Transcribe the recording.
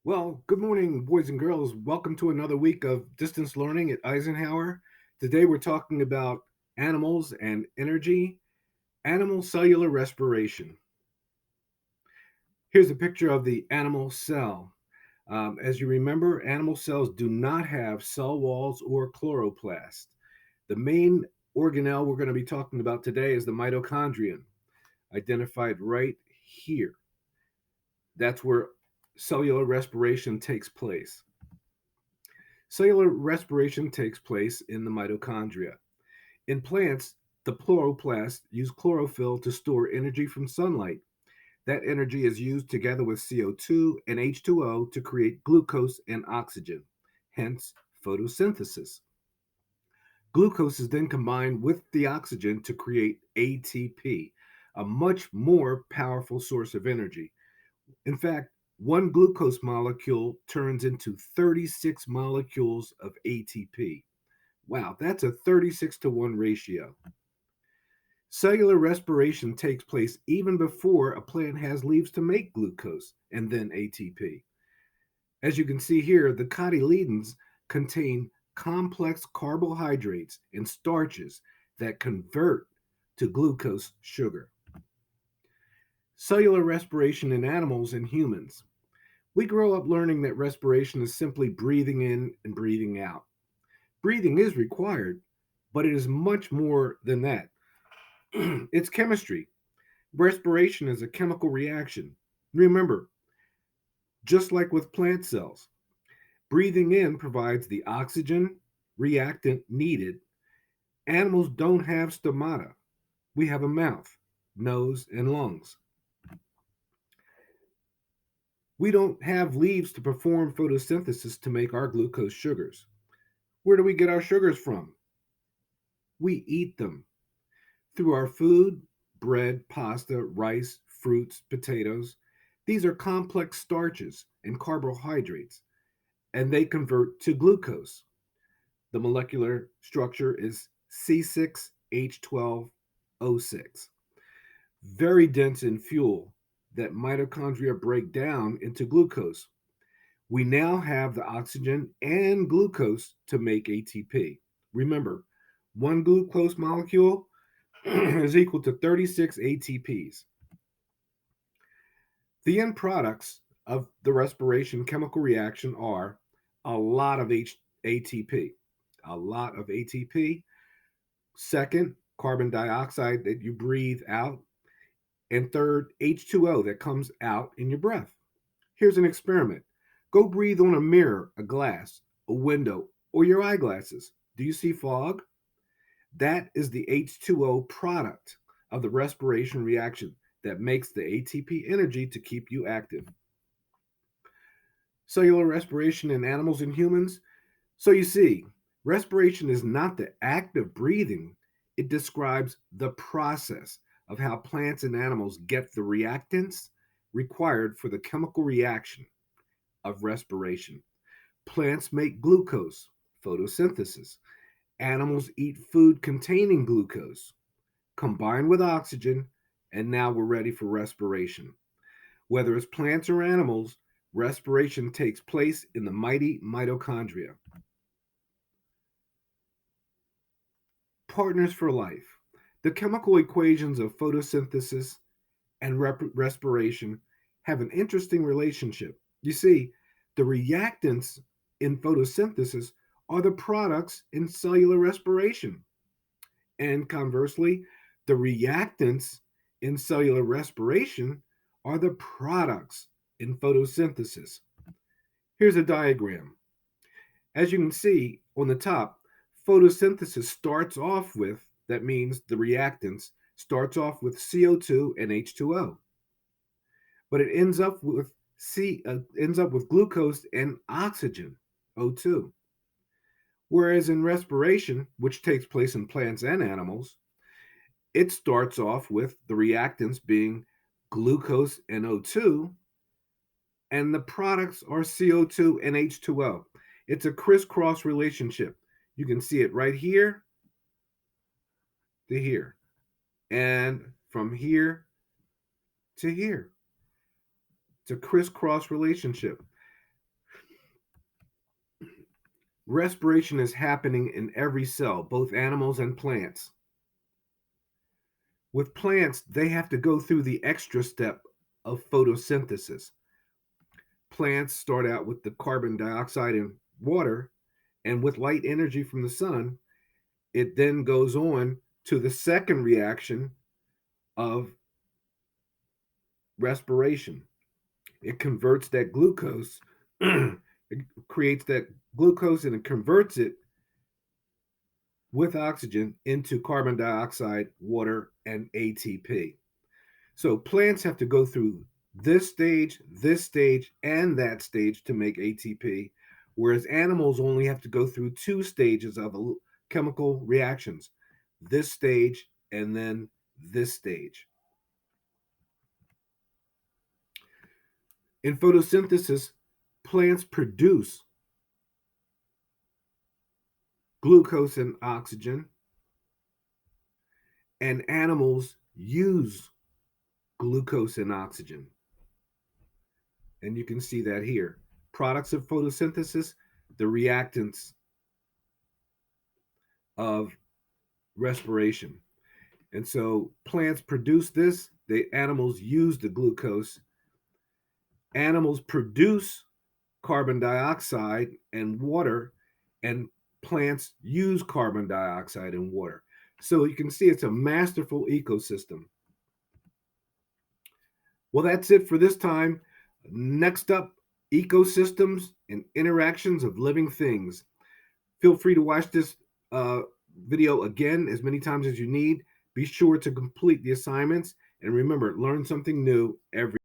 Well, good morning, boys and girls. Welcome to another week of distance learning at Eisenhower. Today we're talking about animals and energy, animal cellular respiration. Here's a picture of the animal cell. As you remember, animal cells do not have cell walls or chloroplast. The main organelle we're going to be talking about today is the mitochondrion, identified right here. That's where cellular respiration takes place. Cellular respiration takes place in the mitochondria. In plants, the chloroplasts use chlorophyll to store energy from sunlight. That energy is used together with CO2 and H2O to create glucose and oxygen, hence photosynthesis. Glucose is then combined with the oxygen to create ATP, a much more powerful source of energy. In fact, one glucose molecule turns into 36 molecules of ATP. Wow, that's a 36 to 1 ratio. Cellular respiration takes place even before a plant has leaves to make glucose and then ATP. As you can see here, the cotyledons contain complex carbohydrates and starches that convert to glucose sugar. Cellular respiration in animals and humans. We grow up learning that respiration is simply breathing in and breathing out. Breathing is required, but it is much more than that. It's chemistry. Respiration is a chemical reaction. Remember, just like with plant cells, breathing in provides the oxygen reactant needed. Animals don't have stomata. We have a mouth, nose, and lungs. We don't have leaves to perform photosynthesis to make our glucose sugars. Where do we get our sugars from? We eat them through our food, bread, pasta, rice, fruits, potatoes. These are complex starches and carbohydrates, and they convert to glucose. The molecular structure is C6H12O6, very dense in fuel that mitochondria break down into glucose. We now have the oxygen and glucose to make ATP. Remember, one glucose molecule is equal to 36 ATPs. The end products of the respiration chemical reaction are a lot of ATP, a lot of ATP. Second, carbon dioxide that you breathe out. And third, H2O that comes out in your breath. Here's an experiment. Go breathe on a mirror, a glass, a window, or your eyeglasses. Do you see fog? That is the H2O product of the respiration reaction that makes the ATP energy to keep you active. Cellular respiration in animals and humans. So you see, respiration is not the act of breathing, it describes the process of how plants and animals get the reactants required for the chemical reaction of respiration. Plants make glucose, photosynthesis. Animals eat food containing glucose, combined with oxygen, and now we're ready for respiration. Whether it's plants or animals, respiration takes place in the mighty mitochondria. Partners for life. The chemical equations of photosynthesis and respiration have an interesting relationship. You see, the reactants in photosynthesis are the products in cellular respiration. And conversely, the reactants in cellular respiration are the products in photosynthesis. Here's a diagram. As you can see on the top, photosynthesis starts off with, that means the reactants, starts off with CO2 and H2O. But it ends up with glucose and oxygen, O2. Whereas in respiration, which takes place in plants and animals, it starts off with the reactants being glucose and O2, and the products are CO2 and H2O. It's a crisscross relationship. You can see it right here to here, and from here to here. It's a crisscross relationship. Respiration is happening in every cell, both animals and plants. With plants, they have to go through the extra step of photosynthesis. Plants start out with the carbon dioxide and water, and with light energy from the sun, it then goes on to the second reaction of respiration. It converts that glucose, it creates that glucose and it converts it with oxygen into carbon dioxide, water, and ATP. So plants have to go through this stage, and that stage to make ATP, whereas animals only have to go through two stages of chemical reactions, this stage and then this stage. In photosynthesis, plants produce glucose and oxygen, and animals use glucose and oxygen. And you can see that here. Products of photosynthesis, the reactants of respiration. And so plants produce this, animals use the glucose. Animals produce carbon dioxide and water, and plants use carbon dioxide and water. So you can see it's a masterful ecosystem. Well, that's it for this time. Next up, ecosystems and interactions of living things. Feel free to watch this video again as many times as you need. Be sure to complete the assignments, and remember, learn something new every